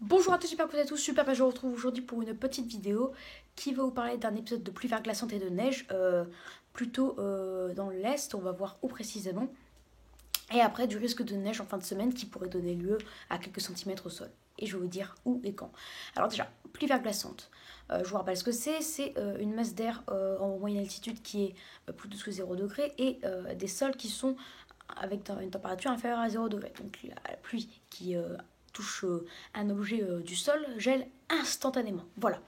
Bonjour à tous, j'espère que vous êtes tous super bien. Je vous retrouve aujourd'hui pour une petite vidéo qui va vous parler d'un épisode de pluie verglaçante et de neige, plutôt dans l'Est, on va voir où précisément. Et après du risque de neige en fin de semaine qui pourrait donner lieu à quelques centimètres au sol. Et je vais vous dire où et quand. Alors déjà, pluie verglaçante. Je vous rappelle ce que c'est une masse d'air en moyenne altitude qui est plus douce que 0 degré et des sols qui sont avec une température inférieure à 0 degré. Donc la pluie qui touche un objet du sol gèle instantanément. Voilà.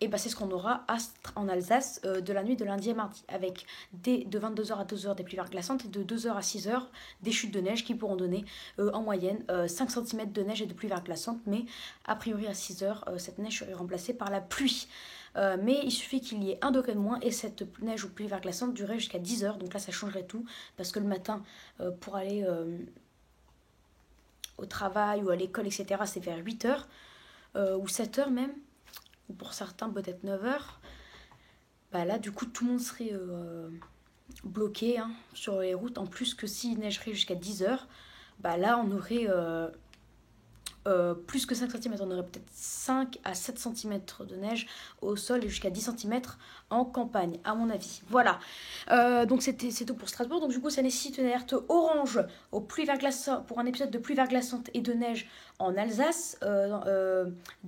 Et bah, c'est ce qu'on aura en Alsace de la nuit de lundi à mardi, avec de 22h à 2h des pluies verglaçantes et de 2h à 6h des chutes de neige qui pourront donner en moyenne 5 cm de neige et de pluie verglaçante, mais a priori à 6h, cette neige serait remplacée par la pluie. Mais il suffit qu'il y ait 1 degré de moins et cette neige ou pluie verglaçante durerait jusqu'à 10h, donc là ça changerait tout, parce que le matin, pour aller au travail ou à l'école, etc., c'est vers 8h ou 7h même, ou pour certains peut-être 9h. Bah là, du coup, tout le monde serait bloqué sur les routes. En plus que s'il neigerait jusqu'à 10h, bah là, on aurait plus que 5 cm. On aurait peut-être 5 à 7 cm de neige au sol et jusqu'à 10 cm en campagne, à mon avis. Voilà. Donc c'est tout pour Strasbourg. Donc du coup, ça nécessite une alerte orange aux pluies verglaçantes pour un épisode de pluie verglaçante et de neige en Alsace,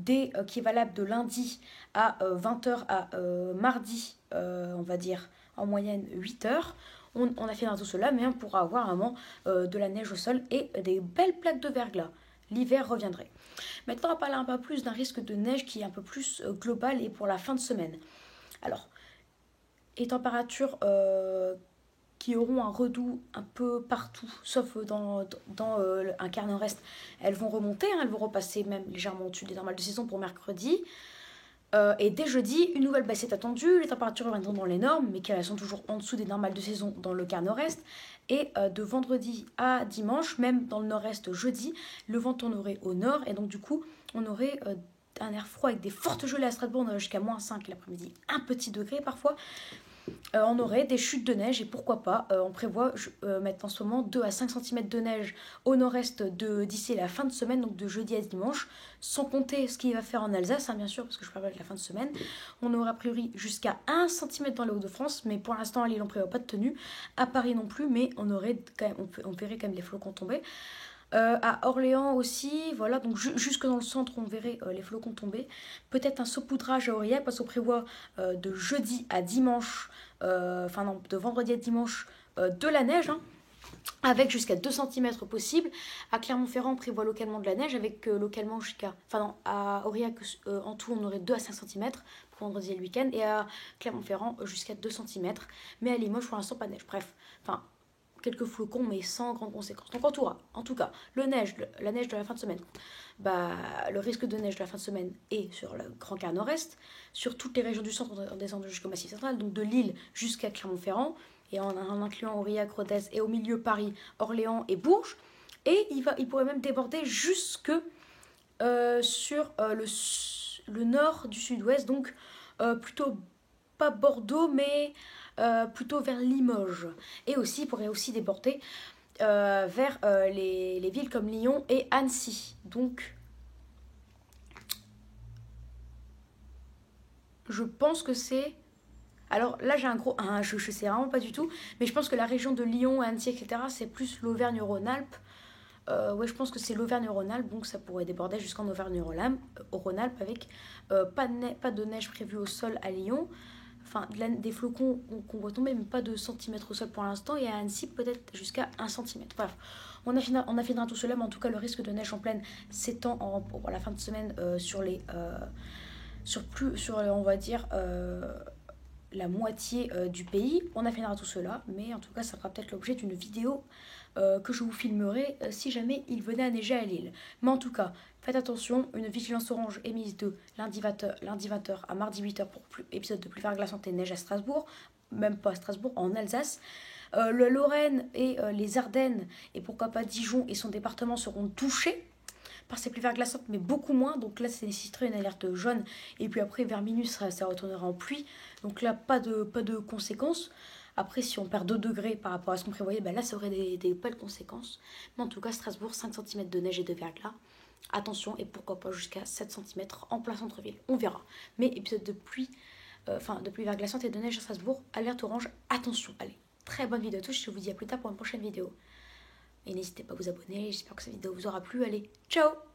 qui est valable de lundi à 20h à mardi, on va dire en moyenne 8h. On affinera tout cela, mais on pourra avoir vraiment de la neige au sol et des belles plaques de verglas. L'hiver reviendrait. Maintenant, on va parler un peu plus d'un risque de neige qui est un peu plus global et pour la fin de semaine. Alors, les températures qui auront un redout un peu partout, sauf dans un quart nord-est, elles vont remonter, elles vont repasser même légèrement au-dessus des normales de saison pour mercredi. Et dès jeudi, une nouvelle baisse est attendue. Les températures reviendront dans les normes, mais qui sont toujours en dessous des normales de saison dans le quart nord-est. Et de vendredi à dimanche, même dans le nord-est jeudi, le vent tournerait au nord. Et donc du coup, on aurait un air froid avec des fortes gelées à Strasbourg. On aurait jusqu'à -5 l'après-midi, un petit degré parfois. On aurait des chutes de neige et pourquoi pas, on prévoit mettre en ce moment 2 à 5 cm de neige au nord-est d'ici la fin de semaine, donc de jeudi à dimanche, sans compter ce qu'il va faire en Alsace, bien sûr, parce que je prévois la fin de semaine. On aurait a priori jusqu'à 1 cm dans les Hauts-de-France, mais pour l'instant à Lille on prévoit pas de tenue, à Paris non plus, mais on verrait quand même les flocons tomber. À Orléans aussi, voilà, donc jusque dans le centre, on verrait les flocons tomber. Peut-être un saupoudrage à Aurillac, parce qu'on prévoit de jeudi à dimanche, de vendredi à dimanche, de la neige, avec jusqu'à 2 cm possible. À Clermont-Ferrand, on prévoit localement de la neige, avec localement jusqu'à. À Aurillac, en tout, on aurait 2 à 5 cm pour vendredi et le week-end, et à Clermont-Ferrand, jusqu'à 2 cm. Mais à Limoges, pour l'instant, pas de neige. Bref, quelques flocons, mais sans grandes conséquences. Donc en tout cas, la neige de la fin de semaine, le risque de neige de la fin de semaine est sur le Grand Quart Nord-Est, sur toutes les régions du centre en descendant jusqu'au Massif central, donc de Lille jusqu'à Clermont-Ferrand, et en incluant Aurillac, Rodez, et au milieu Paris, Orléans et Bourges. Et il pourrait même déborder jusque sur le nord du sud-ouest, donc plutôt pas Bordeaux, mais plutôt vers Limoges. Et aussi, il pourrait aussi déborder vers les villes comme Lyon et Annecy. Donc, je pense que c'est. Alors là, j'ai un gros. Je sais vraiment pas du tout, mais je pense que la région de Lyon, Annecy, etc., c'est plus l'Auvergne-Rhône-Alpes. Ouais, je pense que c'est l'Auvergne-Rhône-Alpes, donc ça pourrait déborder jusqu'en Auvergne-Rhône-Alpes avec pas de neige prévue au sol à Lyon. Des flocons qu'on voit tomber, mais pas de centimètres au sol pour l'instant, et à Annecy peut-être jusqu'à 1 cm. Bref, on affinera tout cela, mais en tout cas le risque de neige en pleine s'étend pour la fin de semaine on va dire la moitié du pays. On affinera tout cela, mais en tout cas ça fera peut-être l'objet d'une vidéo que je vous filmerai si jamais il venait à neiger à Lille. Mais en tout cas, faites attention, une vigilance orange est mise de lundi 20h à mardi 8h pour épisode de pluie verglaçante et neige à Strasbourg, même pas à Strasbourg, en Alsace. Le Lorraine et les Ardennes, et pourquoi pas Dijon et son département seront touchés par ces pluies verglaçantes, mais beaucoup moins. Donc là, ça nécessiterait une alerte jaune. Et puis après, vers minuit, ça retournera en pluie. Donc là, pas de conséquences. Après, si on perd 2 degrés par rapport à ce qu'on prévoyait, là, ça aurait des belles conséquences. Mais en tout cas, Strasbourg, 5 cm de neige et de verglas. attention, et pourquoi pas jusqu'à 7 centimètres en plein centre-ville, on verra. Mais épisode de pluie, de pluie verglaçante et de neige à Strasbourg, alerte orange, attention. Allez, très bonne vidéo à tous, je vous dis à plus tard pour une prochaine vidéo. Et n'hésitez pas à vous abonner, j'espère que cette vidéo vous aura plu, allez, ciao!